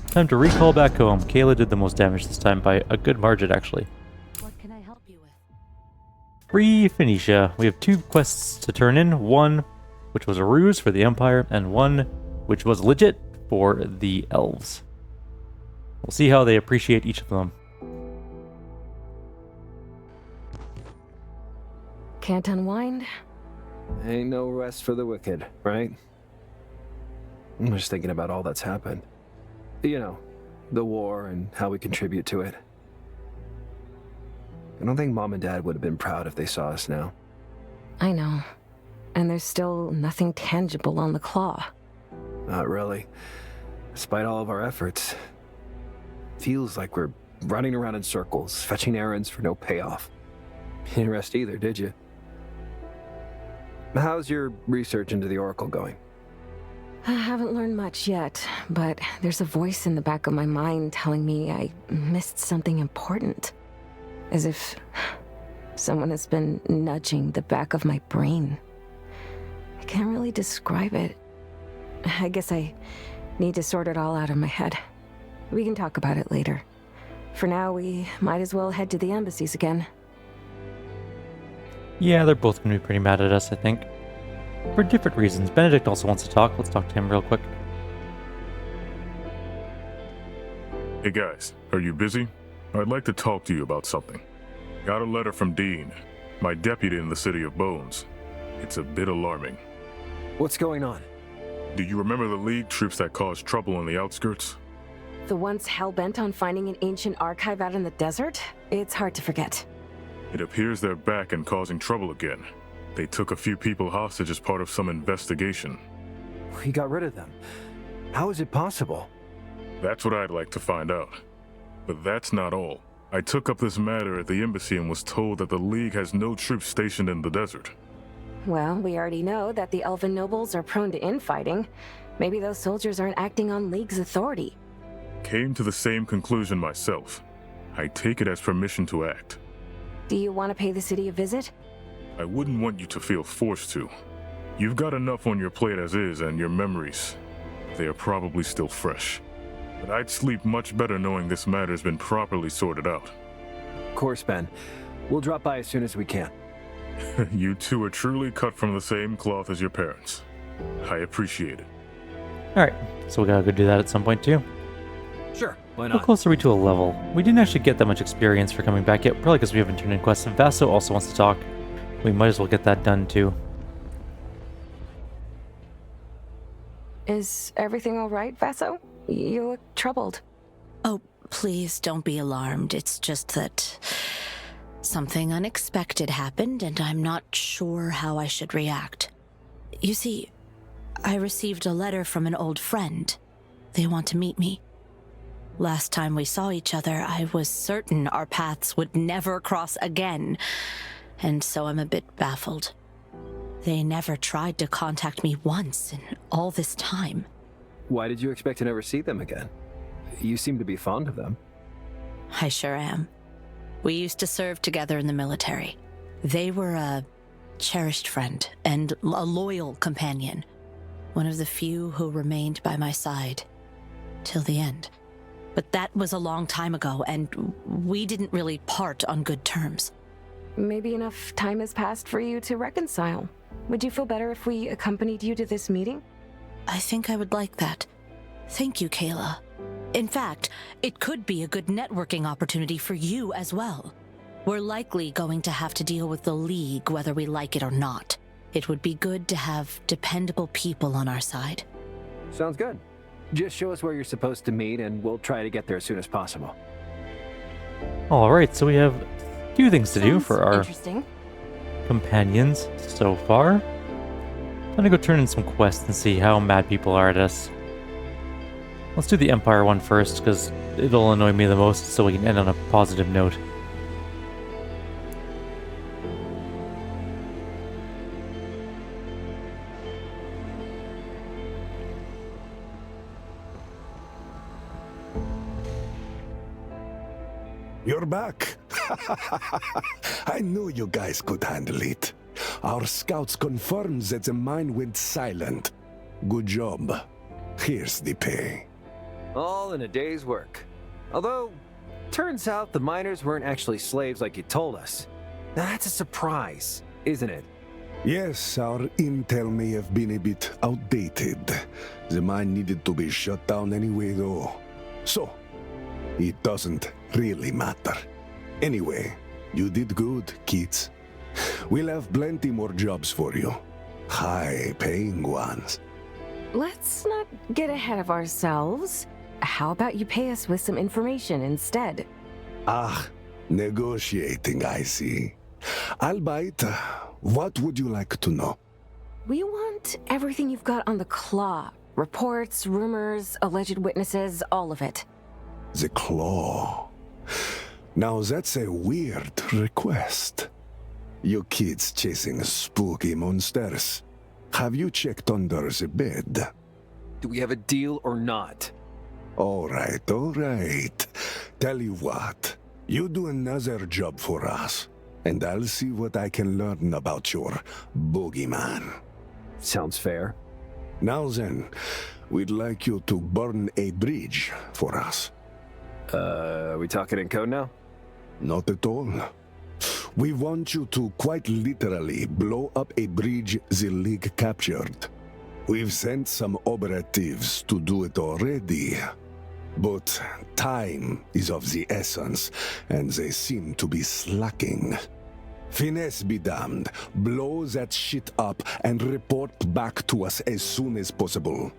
Time to recall back home. Kayla did the most damage this time by a good margin actually. What can I help you with? Free Phoenicia. We have 2 quests to turn in. One, which was a ruse for the Empire, and one, which was legit for the Elves. We'll see how they appreciate each of them. Can't unwind? Ain't no rest for the wicked, right? I'm just thinking about all that's happened. You know, the war and how we contribute to it. I don't think Mom and Dad would have been proud if they saw us now. I know. And there's still nothing tangible on the claw. Not really. Despite all of our efforts. Feels like we're running around in circles, fetching errands for no payoff. You didn't rest either, did you? How's your research into the Oracle going? I haven't learned much yet, but there's a voice in the back of my mind telling me I missed something important. As if someone has been nudging the back of my brain. I can't really describe it. I guess I need to sort it all out of my head. We can talk about it later. For now, we might as well head to the embassies again. Yeah, they're both going to be pretty mad at us, I think. For different reasons. Benedict also wants to talk. Let's talk to him real quick. Hey guys, are you busy? I'd like to talk to you about something. Got a letter from Dean, my deputy in the City of Bones. It's a bit alarming. What's going on? Do you remember the League troops that caused trouble on the outskirts? The ones hell-bent on finding an ancient archive out in the desert? It's hard to forget. It appears they're back and causing trouble again. They took a few people hostage as part of some investigation. We got rid of them. How is it possible? That's what I'd like to find out. But that's not all. I took up this matter at the embassy and was told that the League has no troops stationed in the desert. Well, we already know that the elven nobles are prone to infighting. Maybe those soldiers aren't acting on League's authority. Came to the same conclusion myself. I take it as permission to act. Do you want to pay the city a visit? I wouldn't want you to feel forced to. You've got enough on your plate as is, and your memories, they are probably still fresh. But I'd sleep much better knowing this matter's been properly sorted out. Of course, Ben. We'll drop by as soon as we can. You two are truly cut from the same cloth as your parents. I appreciate it. Alright, so we gotta go do that at some point too. Sure, why How not? close are we to a level? We didn't actually get that much experience for coming back yet, probably because we haven't turned in quests. And Vaso also wants to talk. We might as well get that done too. Is everything all right, Vaso? You look troubled. Oh, please don't be alarmed. It's just that something unexpected happened and I'm not sure how I should react. You see, I received a letter from an old friend. They want to meet me. Last time we saw each other, I was certain our paths would never cross again, and so I'm a bit baffled. They never tried to contact me once in all this time. Why did you expect to never see them again? You seem to be fond of them. I sure am. We used to serve together in the military. They were a cherished friend and a loyal companion. One of the few who remained by my side till the end. But that was a long time ago, and we didn't really part on good terms. Maybe enough time has passed for you to reconcile. Would you feel better if we accompanied you to this meeting? I think I would like that. Thank you, Kayla. In fact, it could be a good networking opportunity for you as well. We're likely going to have to deal with the League whether we like it or not. It would be good to have dependable people on our side. Sounds good. Just show us where you're supposed to meet and we'll try to get there as soon as possible. Alright, so we have a few things to do for our Interesting. companions so far. I'm gonna go turn in some quests and see how mad people are at us. Let's do the Empire one first, because it'll annoy me the most, so we can end on a positive note. you're back. I knew you guys could handle it. Our scouts confirmed that the mine went silent. Good job. Here's the pay. All in a day's work. Although, turns out the miners weren't actually slaves like you told us. Now that's a surprise, isn't it? Yes, our intel may have been a bit outdated. The mine needed to be shut down anyway, though. So, it doesn't really matter. Anyway, you did good, kids. We'll have plenty more jobs for you. High-paying ones. Let's not get ahead of ourselves. How about you pay us with some information instead? Ah, negotiating, I see. Albeit, what would you like to know? We want everything you've got on the claw. Reports, rumors, alleged witnesses, all of it. The claw. Now that's a weird request. You kids chasing spooky monsters. Have you checked under the bed? Do we have a deal or not? All right. Tell you what, you do another job for us, and I'll see what I can learn about your boogeyman. Sounds fair. Now then, we'd like you to burn a bridge for us. Are we talking in code now? Not at all. We want you to quite literally blow up a bridge the League captured. We've sent some operatives to do it already, but time is of the essence, and they seem to be slacking. Finesse be damned. Blow that shit up and report back to us as soon as possible.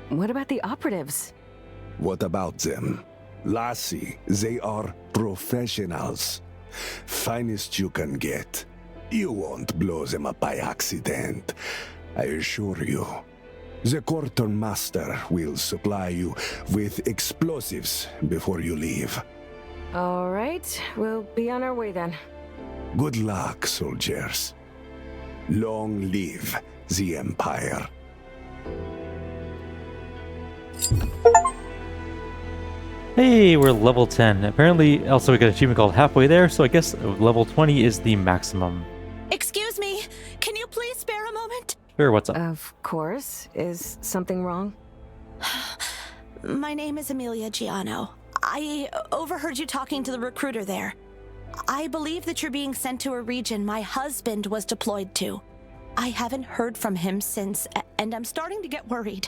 What about the operatives? What about them? Lassie, they are professionals. Finest you can get. You won't blow them up by accident, I assure you. The quartermaster will supply you with explosives before you leave. All right, we'll be on our way then. Good luck, soldiers. Long live the Empire. Hey, we're level 10. Apparently, also we got an achievement called Halfway There, so I guess level 20 is the maximum. Excuse me, can you please spare a moment? Sure, what's up? Of course. Is something wrong? My name is Amelia Giano. I overheard you talking to the recruiter there. I believe that you're being sent to a region my husband was deployed to. I haven't heard from him since, and I'm starting to get worried.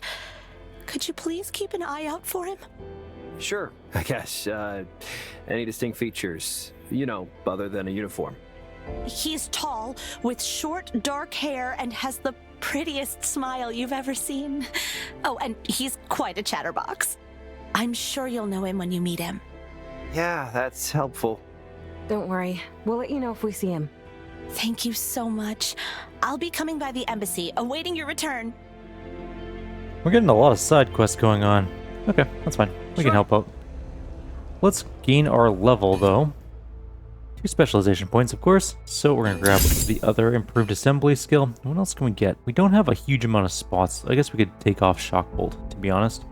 Could you please keep an eye out for him? Sure, I guess. Any distinct features, other than a uniform? He's tall, with short, dark hair, and has the prettiest smile you've ever seen. Oh, and he's quite a chatterbox. I'm sure you'll know him when you meet him. Yeah, that's helpful. Don't worry. We'll let you know if we see him. Thank you so much. I'll be coming by the embassy, awaiting your return. We're getting a lot of side quests going on. Okay, that's fine. We can help out. Let's gain our level, though. 2 specialization points, of course. So we're going to grab the other improved assembly skill. What else can we get? We don't have a huge amount of spots. I guess we could take off Shock Bolt, to be honest.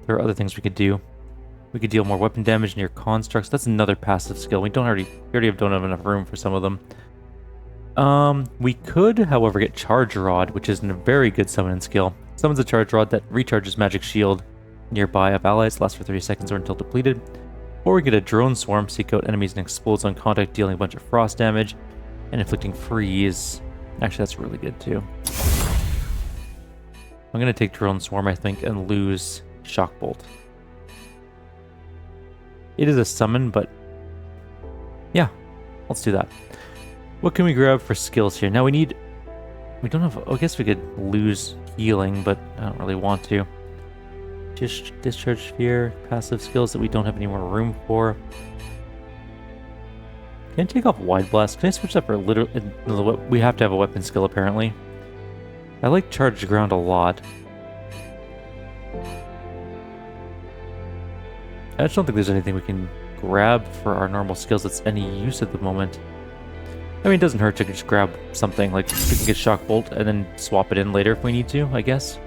There are other things we could do. We could deal more weapon damage near constructs. That's another passive skill. We already don't have enough room for some of them. We could, however, get Charge Rod, which is a very good summoning skill. Summons a Charge Rod that recharges Magic Shield nearby of allies, lasts for 30 seconds or until depleted. Or we get a Drone Swarm, seek out enemies and explodes on contact, dealing a bunch of frost damage and inflicting freeze. Actually, that's really good too. I'm going to take Drone Swarm, I think, and lose Shock Bolt. It is a summon, but yeah, let's do that. What can we grab for skills here? Now we don't have, I guess we could lose healing, but I don't really want to. Discharge Sphere, passive skills that we don't have any more room for. Can I take off Wide Blast? Can I switch that for we have to have a weapon skill apparently. I like Charged Ground a lot. I just don't think there's anything we can grab for our normal skills that's any use at the moment. I mean, it doesn't hurt to just grab something, like we can get Shock Bolt and then swap it in later if we need to, I guess.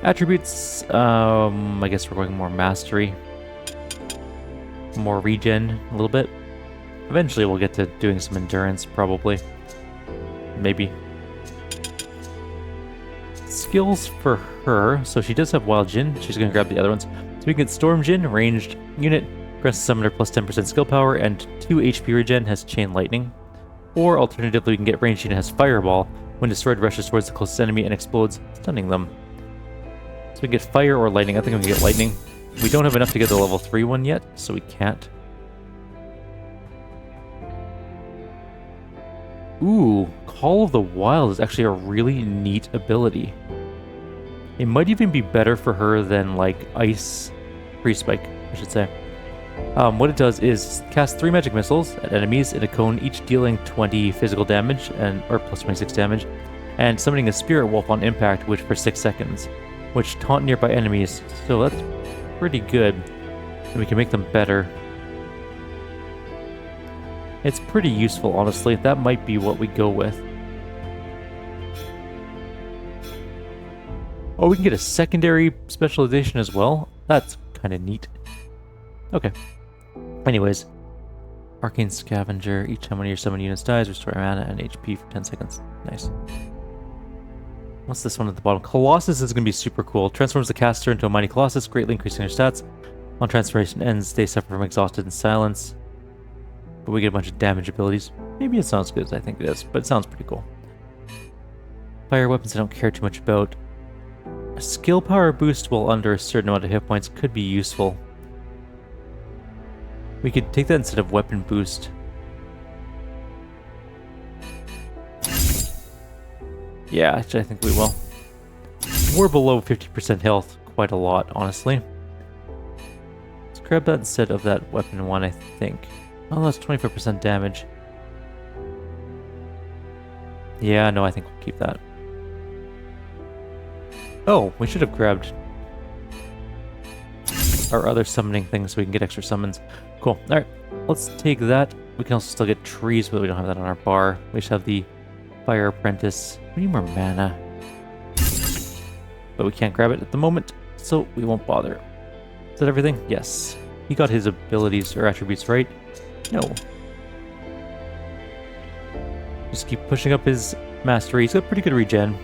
Attributes, I guess we're going more Mastery. more regen a little bit. Eventually we'll get to doing some endurance, probably. Maybe. Skills for her. So she does have Wild Djinn. She's going to grab the other ones. So we can get Storm Djinn, ranged unit, grants the summoner plus 10% skill power, and 2 HP regen, has Chain Lightning. Or alternatively, we can get ranged unit, has Fireball. When destroyed, rushes towards the closest enemy and explodes, stunning them. So we can get Fire or Lightning. I think we can get Lightning. We don't have enough to get the level 3 one yet, so we can't. Ooh, Call of the Wild is actually a really neat ability. It might even be better for her than, like, Ice Free Spike, I should say. What it does is cast 3 magic missiles at enemies in a cone, each dealing 20 physical damage, or plus 26 damage, and summoning a Spirit Wolf on impact, which for 6 seconds, which taunt nearby enemies, so that's pretty good, and we can make them better. It's pretty useful, honestly. That might be what we go with. Oh, we can get a secondary specialization as well? That's kind of neat. Okay. Anyways. Arcane Scavenger. Each time one of your summoned units dies, restore mana and HP for 10 seconds. Nice. What's this one at the bottom? Colossus is going to be super cool. Transforms the caster into a mighty Colossus, greatly increasing their stats. On transformation ends, they suffer from Exhausted and Silence. But we get a bunch of damage abilities. Maybe it's not as good as I think it is, but it sounds pretty cool. Fire weapons I don't care too much about. A skill power boost while under a certain amount of hit points could be useful. We could take that instead of weapon boost. Yeah, actually I think we will. We're below 50% health quite a lot, honestly. Let's grab that instead of that weapon one, I think. Oh, that's 25% damage. Yeah, no, I think we'll keep that. Oh, we should have grabbed our other summoning things so we can get extra summons. Cool. Alright, let's take that. We can also still get trees, but we don't have that on our bar. We just have the Fire Apprentice. We need more mana. But we can't grab it at the moment, so we won't bother. Is that everything? Yes. He got his abilities or attributes right. No. Just keep pushing up his mastery. He's got pretty good regen.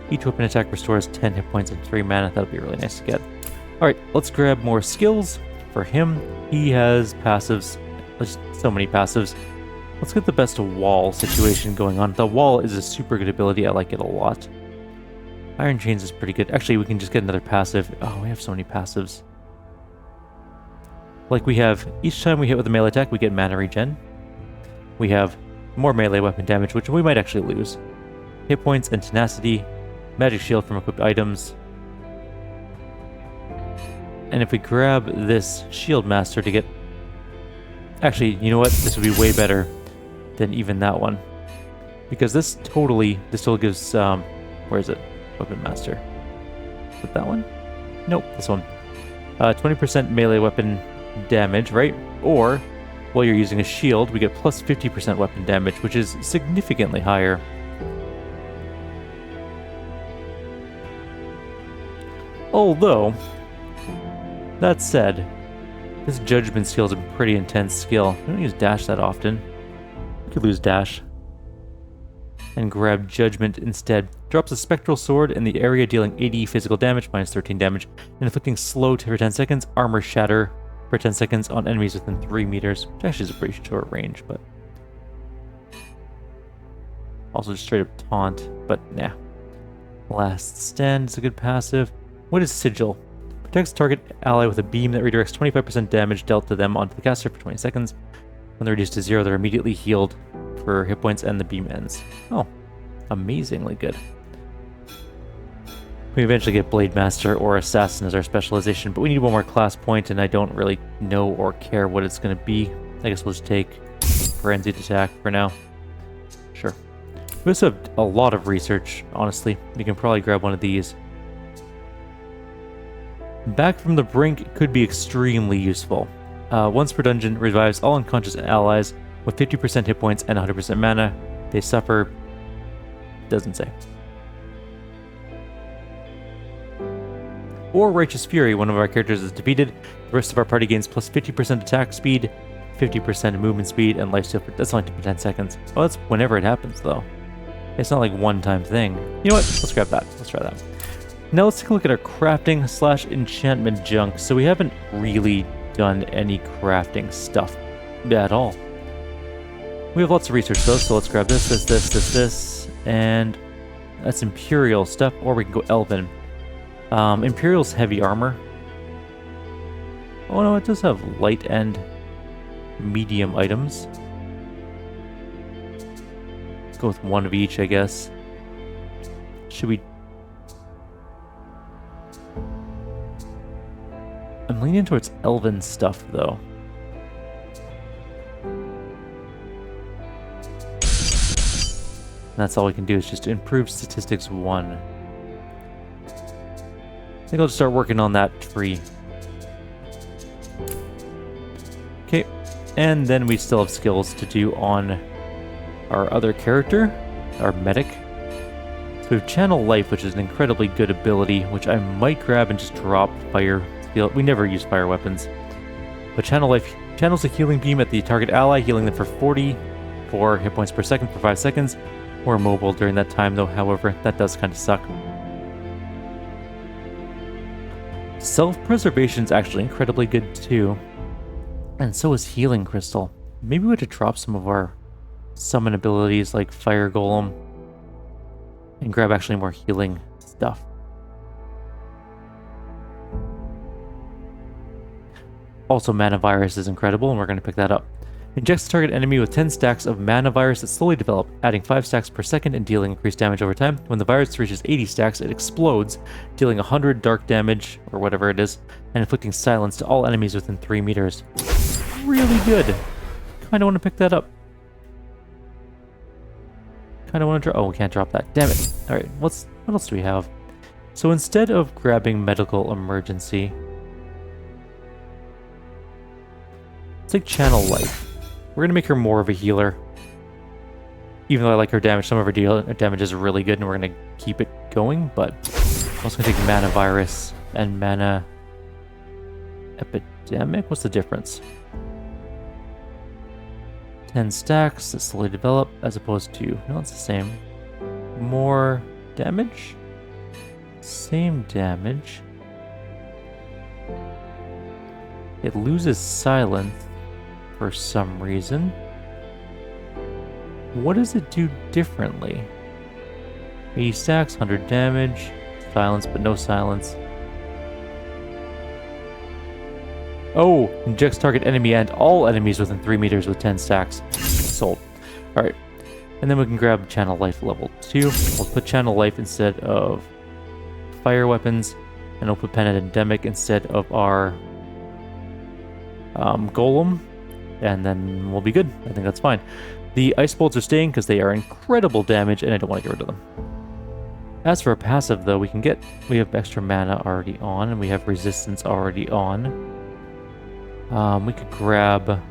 Each weapon attack restores 10 hit points and 3 mana. That'll be really nice to get. Alright, let's grab more skills for him. He has passives. There's so many passives. Let's get the best wall situation going on. The wall is a super good ability. I like it a lot. Iron Chains is pretty good. Actually, we can just get another passive. Oh, we have so many passives. Like we have, each time we hit with a melee attack, we get mana regen. We have more melee weapon damage, which we might actually lose. Hit points and tenacity. Magic shield from equipped items. And if we grab this shield master to get... Actually, you know what? This would be way better than even that one. Because this still gives... where is it? Weapon master. Is it that one? Nope, this one. 20% melee weapon damage, right? Or, while you're using a shield, we get plus 50% weapon damage, which is significantly higher. Although, that said, this judgment skill is a pretty intense skill. We don't use dash that often. We could lose dash. And grab judgment instead. Drops a spectral sword in the area, dealing 80 physical damage, minus 13 damage, and inflicting slow for 10 seconds, armor shatter for 10 seconds on enemies within 3 meters. Which actually is a pretty short range, but... Also just straight up taunt, but nah. Last Stand is a good passive. What is Sigil? Protects target ally with a beam that redirects 25% damage dealt to them onto the caster for 20 seconds. When they're reduced to 0, they're immediately healed for hit points and the beam ends. Oh, amazingly good. We eventually get Blade Master or Assassin as our specialization, but we need one more class point, and I don't really know or care what it's going to be. I guess we'll just take Frenzied Attack for now. Sure. We also have a lot of research, honestly. You can probably grab one of these. Back from the Brink could be extremely useful. Once per dungeon, revives all unconscious allies with 50% hit points and 100% mana. They suffer... doesn't say. or Righteous Fury. One of our characters is defeated. The rest of our party gains plus 50% attack speed, 50% movement speed, and lifesteal. That's only for 10 seconds. Oh, that's whenever it happens, though. It's not like one-time thing. You know what? Let's grab that. Let's try that. Now let's take a look at our crafting / enchantment junk. So we haven't really done any crafting stuff at all. We have lots of research though, so let's grab this, and that's Imperial stuff, or we can go Elven. Imperial's heavy armor. Oh no, it does have light and medium items. Let's go with one of each, I guess. Should we... I'm leaning towards Elven stuff, though. That's all we can do is just improve statistics 1. I think I'll just start working on that tree. Okay, and then we still have skills to do on our other character, our medic. So we have Channel Life, which is an incredibly good ability, which I might grab and just drop fire. We never use fire weapons. But Channel Life channels a healing beam at the target ally, healing them for 44 hit points per second for 5 seconds. We're immobile during that time, though, however, that does kind of suck. Self-preservation is actually incredibly good, too. And so is Healing Crystal. Maybe we could drop some of our summon abilities, like Fire Golem, and grab actually more healing stuff. Also, Mana Virus is incredible, and we're going to pick that up. Injects the target enemy with 10 stacks of Mana Virus that slowly develop, adding 5 stacks per second and dealing increased damage over time. When the virus reaches 80 stacks, it explodes, dealing 100 dark damage, or whatever it is, and inflicting silence to all enemies within 3 meters. Really good. Kinda want to pick that up. Kinda want to drop... Oh, we can't drop that. Damn it. Alright, what else do we have? So instead of grabbing Medical Emergency... let's take Channel Life. We're going to make her more of a healer. Even though I like her damage, some of her damage is really good, and we're going to keep it going, but I'm also going to take Mana Virus and Mana Epidemic. What's the difference? 10 stacks that slowly develop, as opposed to... no, it's the same. More damage? Same damage. It loses silence for some reason. What does it do differently? 80 stacks, 100 damage, silence but no silence. Oh, injects target enemy and all enemies within 3 meters with 10 stacks. Sold. Alright. And then we can grab Channel Life level 2. We'll put Channel Life instead of fire weapons, and we'll put Pandemic instead of our Golem, and then we'll be good. I think that's fine. The Ice Bolts are staying because they are incredible damage, and I don't want to get rid of them. As for a passive, though, we have extra mana already on, and we have resistance already on. We could grab...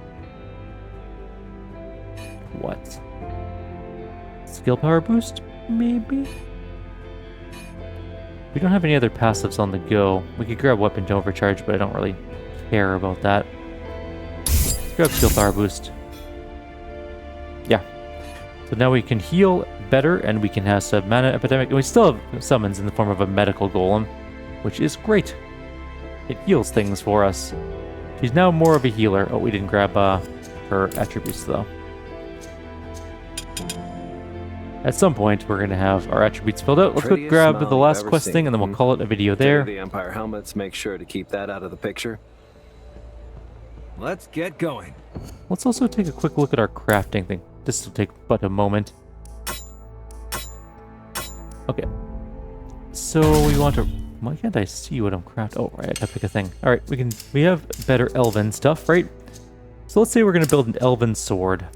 what? Skill power boost, maybe? We don't have any other passives on the go. We could grab weapon to overcharge, but I don't really care about that. Let's grab skill power boost. Yeah. So now we can heal better, and we can have some mana epidemic, and we still have summons in the form of a medical golem, which is great. It heals things for us. She's now more of a healer. Oh, we didn't grab her attributes, though. At some point, we're going to have our attributes filled out. Let's go grab the last quest thing, and then we'll call it a video there. The Empire helmets, make sure to keep that out of the picture. Let's get going. Let's also take a quick look at our crafting thing. This will take but a moment. Okay. So we want to... why can't I see what I'm crafting? Oh, right, I gotta pick a thing. Alright, we have better elven stuff, right? So let's say we're gonna build an elven sword.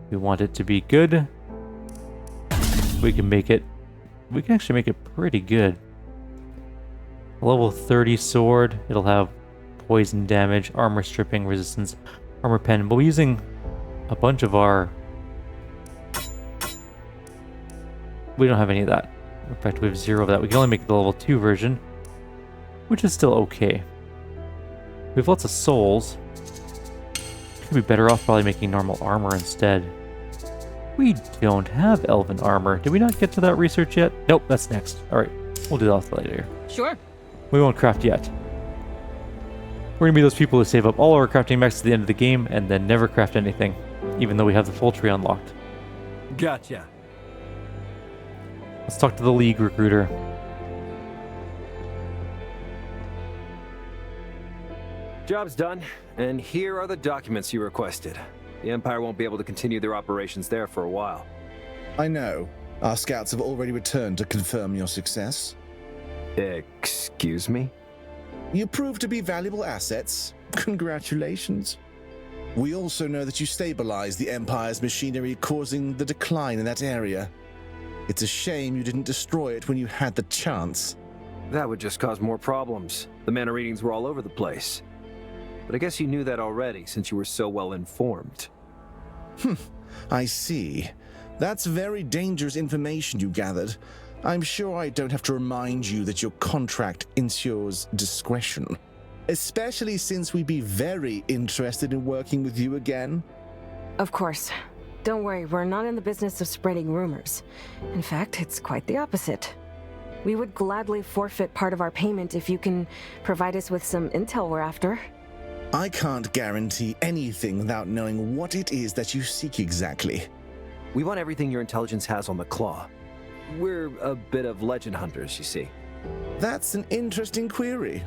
We want it to be good. We can actually make it pretty good. A level 30 sword. It'll have poison damage, armor stripping, resistance, armor pen. But we're using a bunch of our... we don't have any of that. In fact, we have 0 of that. We can only make the level 2 version. which is still okay. We have lots of souls. Could be better off probably making normal armor instead. We don't have elven armor. Did we not get to that research yet? Nope, that's next. Alright, we'll do that later. Sure. We won't craft yet. We're gonna be those people who save up all our crafting mechs to the end of the game and then never craft anything, even though we have the full tree unlocked. Gotcha. Let's talk to the League recruiter. Job's done, and here are the documents you requested. The Empire won't be able to continue their operations there for a while. I know. Our scouts have already returned to confirm your success. Excuse me? You proved to be valuable assets. Congratulations. We also know that you stabilized the Empire's machinery, causing the decline in that area. It's a shame you didn't destroy it when you had the chance. That would just cause more problems. The mana readings were all over the place. But I guess you knew that already, since you were so well informed. I see. That's very dangerous information you gathered. I'm sure I don't have to remind you that your contract ensures discretion. Especially since we'd be very interested in working with you again. Of course. Don't worry, we're not in the business of spreading rumors. In fact, it's quite the opposite. We would gladly forfeit part of our payment if you can provide us with some intel we're after. I can't guarantee anything without knowing what it is that you seek exactly. We want everything your intelligence has on the claw. We're a bit of legend hunters, you see. That's an interesting query.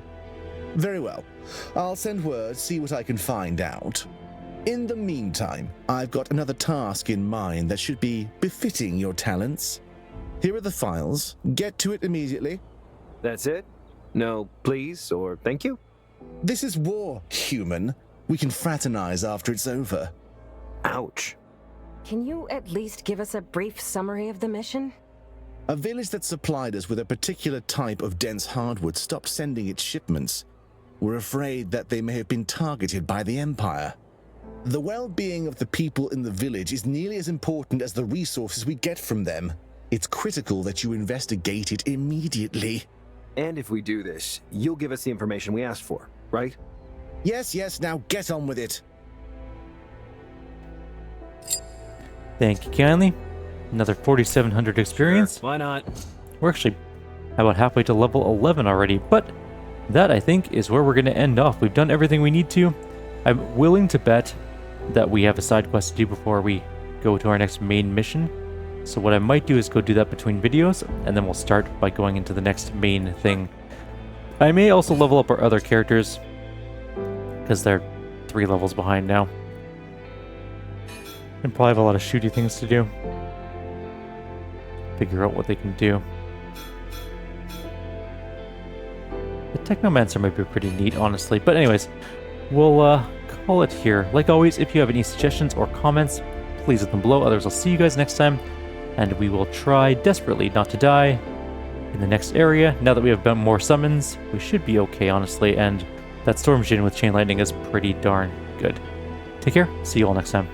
Very well. I'll send word, see what I can find out. In the meantime, I've got another task in mind that should be befitting your talents. Here are the files. Get to it immediately. That's it? No please or thank you? This is war, human. We can fraternize after it's over. Ouch. Can you at least give us a brief summary of the mission? A village that supplied us with a particular type of dense hardwood stopped sending its shipments. We're afraid that they may have been targeted by the Empire. The well-being of the people in the village is nearly as important as the resources we get from them. It's critical that you investigate it immediately. And if we do this, you'll give us the information we asked for, right? Yes, now get on with it. Thank you kindly. Another 4,700 experience. Why not? We're actually about halfway to level 11 already, but that, I think, is where we're going to end off. We've done everything we need to. I'm willing to bet that we have a side quest to do before we go to our next main mission. So what I might do is go do that between videos, and then we'll start by going into the next main thing. I may also level up our other characters, because they're 3 levels behind now. And probably have a lot of shooty things to do. Figure out what they can do. The Technomancer might be pretty neat, honestly. But anyways, we'll call it here. Like always, if you have any suggestions or comments, please leave them below. Otherwise, I'll see you guys next time. And we will try desperately not to die in the next area. Now that we have more summons, we should be okay, honestly. And that Storm Djinn with Chain Lightning is pretty darn good. Take care. See you all next time.